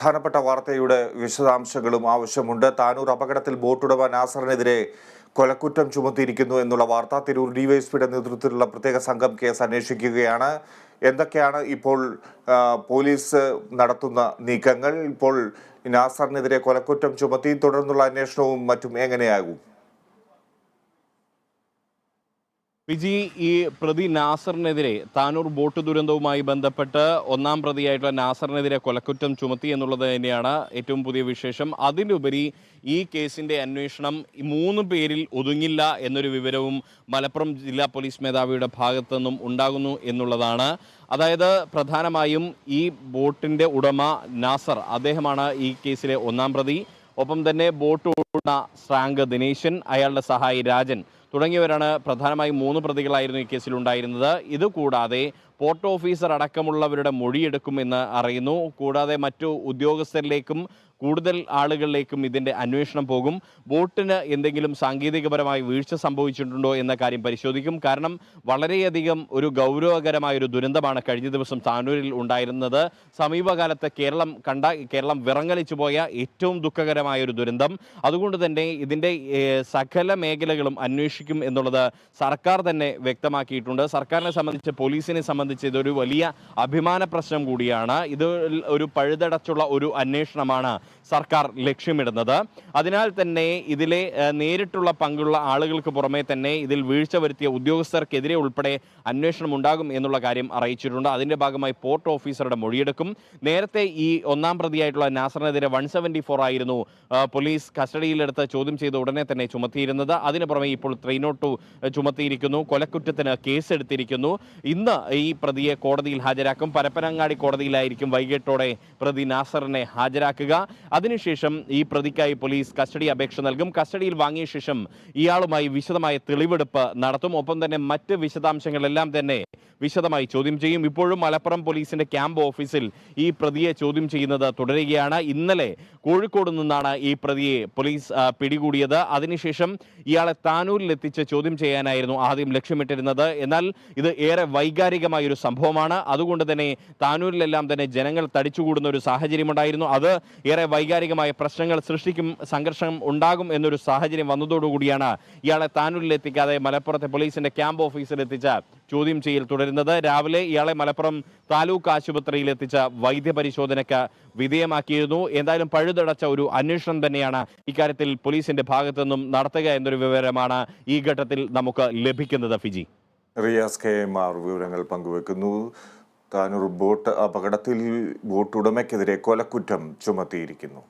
പ്രധാനപ്പെട്ട വാർത്തയുടെ വിശദാംശങ്ങളും ആവശ്യമുണ്ട്. താനൂർ അപകടത്തിൽ ബോട്ടുടമ നാസറിനെതിരെ കൊലക്കുറ്റം ചുമത്തിയിരിക്കുന്നു എന്നുള്ള വാർത്ത. തിരൂർ ഡിവൈഎസ്പിയുടെ നേതൃത്വത്തിലുള്ള പ്രത്യേക സംഘം കേസ് അന്വേഷിക്കുകയാണ്. എന്തൊക്കെയാണ് ഇപ്പോൾ പോലീസ് നടത്തുന്ന നീക്കങ്ങൾ? ഇപ്പോൾ നാസറിനെതിരെ കൊലക്കുറ്റം ചുമത്തി തുടർന്നുള്ള അന്വേഷണവും മറ്റും എങ്ങനെയാകും? വിജി, ഈ പ്രതി നാസറിനെതിരെ താനൂർ ബോട്ട് ദുരന്തവുമായി ബന്ധപ്പെട്ട് ഒന്നാം പ്രതിയായിട്ടുള്ള നാസറിനെതിരെ കൊലക്കുറ്റം ചുമത്തി എന്നുള്ളത് തന്നെയാണ് ഏറ്റവും പുതിയ വിശേഷം. അതിലുപരി ഈ കേസിന്റെ അന്വേഷണം 3 പേരിൽ ഒതുങ്ങില്ല എന്നൊരു വിവരവും മലപ്പുറം ജില്ലാ പോലീസ് മേധാവിയുടെ ഭാഗത്തു നിന്നും ഉണ്ടാകുന്നു എന്നുള്ളതാണ്. അതായത് പ്രധാനമായും ഈ ബോട്ടിന്റെ ഉടമ നാസർ, അദ്ദേഹമാണ് ഈ കേസിലെ ഒന്നാം പ്രതി. ഒപ്പം തന്നെ ബോട്ട് ഓടുന്ന ശ്രാങ്ക് ദിനേശൻ, അയാളുടെ സഹായി രാജൻ തുടങ്ങിയവരാണ് പ്രധാനമായും 3 പ്രതികളായിരുന്നു ഈ കേസിലുണ്ടായിരുന്നത്. ഇതുകൂടാതെ പോർട്ട് ഓഫീസർ അടക്കമുള്ളവരുടെ മൊഴിയെടുക്കുമെന്ന് അറിയുന്നു. കൂടാതെ മറ്റു ഉദ്യോഗസ്ഥരിലേക്കും കൂടുതൽ ആളുകളിലേക്കും ഇതിൻ്റെ അന്വേഷണം പോകും. ബോട്ടിന് എന്തെങ്കിലും സാങ്കേതികപരമായി വീഴ്ച സംഭവിച്ചിട്ടുണ്ടോ എന്ന കാര്യം പരിശോധിക്കും. കാരണം വളരെയധികം ഒരു ഗൗരവകരമായൊരു ദുരന്തമാണ് കഴിഞ്ഞ ദിവസം താനൂരിൽ ഉണ്ടായിരുന്നത്. സമീപകാലത്ത് കേരളം വിറങ്ങലിച്ചു പോയ ഏറ്റവും ദുഃഖകരമായൊരു ദുരന്തം. അതുകൊണ്ട് തന്നെ ഇതിൻ്റെ സകല മേഖലകളും അന്വേഷിക്കും എന്നുള്ളത് സർക്കാർ തന്നെ വ്യക്തമാക്കിയിട്ടുണ്ട്. സർക്കാരിനെ സംബന്ധിച്ച്, പോലീസിനെ സംബന്ധിച്ച് ഇതൊരു വലിയ അഭിമാന പ്രശ്നം കൂടിയാണ്. ഇത് ഒരു പഴുതടച്ചുള്ള ഒരു അന്വേഷണമാണ് സർക്കാർ ലക്ഷ്യമിടുന്നത്. അതിനാൽ തന്നെ ഇതിലെ നേരിട്ടുള്ള പങ്കുള്ള ആളുകൾക്ക് പുറമെ തന്നെ ഇതിൽ വീഴ്ച വരുത്തിയ ഉദ്യോഗസ്ഥർക്കെതിരെ ഉൾപ്പെടെ അന്വേഷണം ഉണ്ടാകും എന്നുള്ള കാര്യം അറിയിച്ചിട്ടുണ്ട്. അതിൻ്റെ ഭാഗമായി പോർട്ട് ഓഫീസറുടെ മൊഴിയെടുക്കും. നേരത്തെ ഈ ഒന്നാം പ്രതിയായിട്ടുള്ള നാസറിനെതിരെ 174 ആയിരുന്നു പോലീസ് കസ്റ്റഡിയിലെടുത്ത് ചോദ്യം ചെയ്ത ഉടനെ തന്നെ ചുമത്തിയിരുന്നത്. അതിന് പുറമെ ഇപ്പോൾ 302 ചുമത്തിയിരിക്കുന്നു. കൊലക്കുറ്റത്തിന് കേസെടുത്തിരിക്കുന്നു. ഇന്ന് ഈ പ്രതിയെ കോടതിയിൽ ഹാജരാക്കും. പരപ്പനങ്ങാടി കോടതിയിലായിരിക്കും വൈകിട്ടോടെ പ്രതി നാസറിനെ ഹാജരാക്കുക. അതിനുശേഷം ഈ പ്രതിക്കായി പോലീസ് കസ്റ്റഡി അപേക്ഷ നൽകും. കസ്റ്റഡിയിൽ വാങ്ങിയ ശേഷം ഇയാളുമായി വിശദമായ തെളിവെടുപ്പ് നടത്തും. ഒപ്പം തന്നെ മറ്റ് വിശദാംശങ്ങളെല്ലാം തന്നെ വിശദമായി ചോദ്യം ചെയ്യും. ഇപ്പോഴും മലപ്പുറം പോലീസിന്റെ ക്യാമ്പ് ഓഫീസിൽ ഈ പ്രതിയെ ചോദ്യം ചെയ്യുന്നത് തുടരുകയാണ്. ഇന്നലെ കോഴിക്കോട് നിന്നാണ് ഈ പ്രതിയെ പോലീസ് പിടികൂടിയത്. അതിനുശേഷം ഇയാളെ താനൂരിൽ എത്തിച്ച് ചോദ്യം ചെയ്യാനായിരുന്നു ആദ്യം ലക്ഷ്യമിട്ടിരുന്നത്. എന്നാൽ ഇത് ഏറെ വൈകാരികമായ ഒരു സംഭവമാണ്. അതുകൊണ്ട് തന്നെ താനൂരിലെല്ലാം തന്നെ ജനങ്ങൾ തടിച്ചുകൂടുന്ന ഒരു സാഹചര്യമുണ്ടായിരുന്നു. അത് ഏറെ വൈകാരികമായ പ്രശ്നങ്ങൾ സൃഷ്ടിക്കും, സംഘർഷം ഉണ്ടാകും എന്നൊരു സാഹചര്യം വന്നതോടുകൂടിയാണ് ഇയാളെ താനൂരിൽ എത്തിക്കാതെ മലപ്പുറത്തെ പോലീസിന്റെ ക്യാമ്പ് ഓഫീസിൽ എത്തിച്ച ചോദ്യം ചെയ്യൽ തുടരുന്നത്. രാവിലെ ഇയാളെ മലപ്പുറം താലൂക്ക് ആശുപത്രിയിൽ എത്തിച്ച വൈദ്യപരിശോധനയ്ക്ക് വിധേയമാക്കിയിരുന്നു. എന്തായാലും പഴുതടച്ച ഒരു അന്വേഷണം തന്നെയാണ് ഇക്കാര്യത്തിൽ പോലീസിന്റെ ഭാഗത്തു നിന്നും നടത്തുക എന്നൊരു വിവരമാണ് ഈ ഘട്ടത്തിൽ നമുക്ക് ലഭിക്കുന്നത്. ഫിജി, റിയാസ് KMR വിവരങ്ങൾ പങ്കുവെക്കുന്നു. താനൂർ ബോട്ട് അപകടത്തിൽ ബോട്ട് ഉടമയ്ക്കെതിരെ കൊലക്കുറ്റം ചുമത്തിയിരിക്കുന്നു.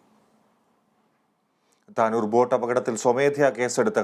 താനൂർ ബോട്ട് അപകടത്തിൽ സ്വമേധയാ കേസെടുത്ത